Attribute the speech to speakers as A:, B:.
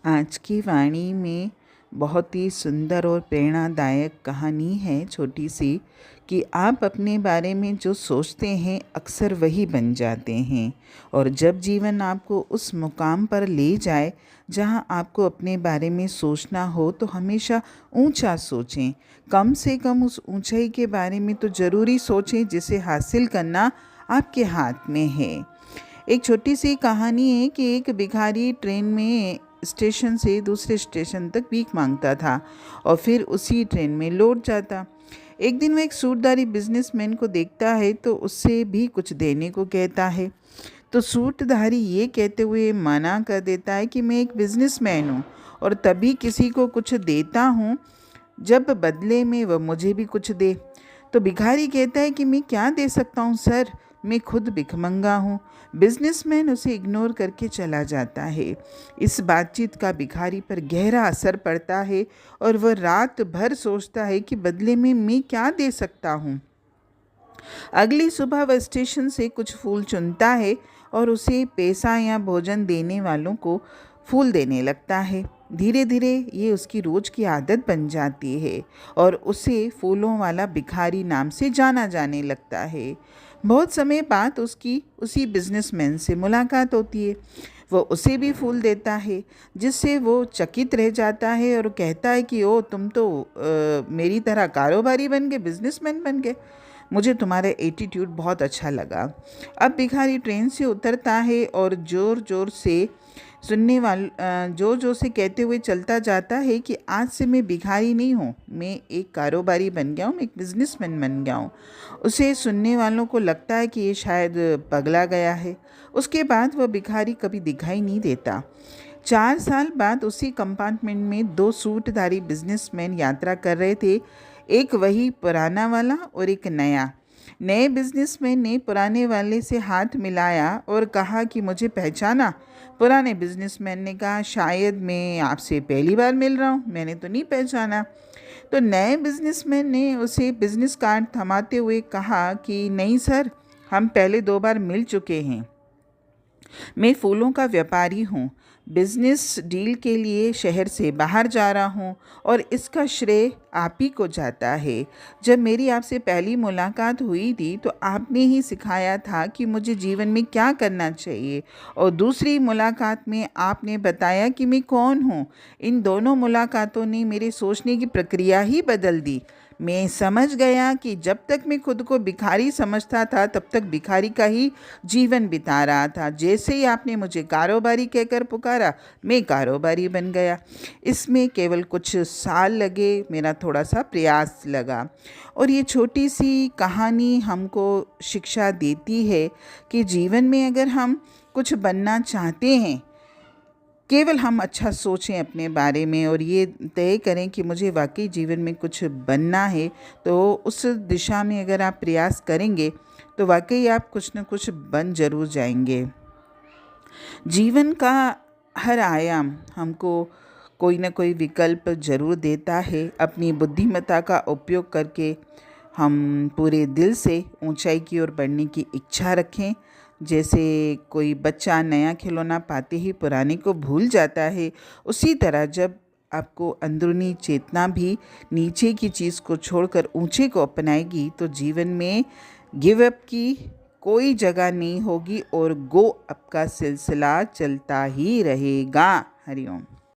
A: आज की वाणी में बहुत ही सुंदर और प्रेरणादायक कहानी है, छोटी सी, कि आप अपने बारे में जो सोचते हैं अक्सर वही बन जाते हैं। और जब जीवन आपको उस मुकाम पर ले जाए जहां आपको अपने बारे में सोचना हो तो हमेशा ऊंचा सोचें। कम से कम उस ऊंचाई के बारे में तो ज़रूरी सोचें जिसे हासिल करना आपके हाथ में है। एक छोटी सी कहानी है कि एक भिखारी ट्रेन में स्टेशन से दूसरे स्टेशन तक भीख मांगता था और फिर उसी ट्रेन में लौट जाता। एक दिन वो एक सूटधारी बिजनेसमैन को देखता है तो उससे भी कुछ देने को कहता है। तो सूटधारी ये कहते हुए मना कर देता है कि मैं एक बिजनेसमैन हूँ और तभी किसी को कुछ देता हूँ जब बदले में वह मुझे भी कुछ दे। तो भिखारी कहता है कि मैं क्या दे सकता हूँ सर, मैं खुद भिखमंगा हूँ। बिजनेसमैन उसे इग्नोर करके चला जाता है। इस बातचीत का भिखारी पर गहरा असर पड़ता है और वह रात भर सोचता है कि बदले में मैं क्या दे सकता हूँ। अगली सुबह वह स्टेशन से कुछ फूल चुनता है और उसे पैसा या भोजन देने वालों को फूल देने लगता है। धीरे धीरे ये उसकी रोज की आदत बन जाती है और उसे फूलों वाला भिखारी नाम से जाना जाने लगता है। बहुत समय बाद उसकी उसी बिजनेसमैन से मुलाकात होती है। वो उसे भी फूल देता है जिससे वो चकित रह जाता है और कहता है कि ओ तुम तो मेरी तरह कारोबारी बन गए, बिजनेसमैन बन गए। मुझे तुम्हारा एटीट्यूड बहुत अच्छा लगा। अब भिखारी ट्रेन से उतरता है और जोर जोर से कहते हुए चलता जाता है कि आज से मैं भिखारी नहीं हूँ, मैं एक कारोबारी बन गया हूँ, मैं एक बिजनेसमैन बन गया हूँ। उसे सुनने वालों को लगता है कि ये शायद पगला गया है। उसके बाद वह भिखारी कभी दिखाई नहीं देता। 4 साल बाद उसी कंपार्टमेंट में दो सूटधारी बिजनेसमैन यात्रा कर रहे थे, एक वही पुराना वाला और एक नया। नए बिजनेसमैन ने पुराने वाले से हाथ मिलाया और कहा कि मुझे पहचाना। पुराने बिजनेसमैन ने कहा शायद मैं आपसे पहली बार मिल रहा हूँ, मैंने तो नहीं पहचाना। तो नए बिजनेसमैन ने उसे बिजनेस कार्ड थमाते हुए कहा कि नहीं सर, हम पहले 2 बार मिल चुके हैं। मैं फूलों का व्यापारी हूँ, बिजनेस डील के लिए शहर से बाहर जा रहा हूँ और इसका श्रेय आप ही को जाता है। जब मेरी आपसे पहली मुलाकात हुई थी तो आपने ही सिखाया था कि मुझे जीवन में क्या करना चाहिए और दूसरी मुलाकात में आपने बताया कि मैं कौन हूँ। इन दोनों मुलाकातों ने मेरे सोचने की प्रक्रिया ही बदल दी। मैं समझ गया कि जब तक मैं खुद को भिखारी समझता था तब तक भिखारी का ही जीवन बिता रहा था। जैसे ही आपने मुझे कारोबारी कहकर पुकारा, मैं कारोबारी बन गया। इसमें केवल कुछ साल लगे, मेरा थोड़ा सा प्रयास लगा। और ये छोटी सी कहानी हमको शिक्षा देती है कि जीवन में अगर हम कुछ बनना चाहते हैं, केवल हम अच्छा सोचें अपने बारे में और ये तय करें कि मुझे वाकई जीवन में कुछ बनना है, तो उस दिशा में अगर आप प्रयास करेंगे तो वाकई आप कुछ न कुछ बन जरूर जाएंगे। जीवन का हर आयाम हमको कोई ना कोई विकल्प जरूर देता है। अपनी बुद्धिमत्ता का उपयोग करके हम पूरे दिल से ऊंचाई की ओर बढ़ने की इच्छा रखें। जैसे कोई बच्चा नया खिलौना पाते ही पुराने को भूल जाता है, उसी तरह जब आपको अंदरूनी चेतना भी नीचे की चीज़ को छोड़कर ऊंचे को अपनाएगी तो जीवन में गिव अप की कोई जगह नहीं होगी और गो अप का सिलसिला चलता ही रहेगा। हरिओम।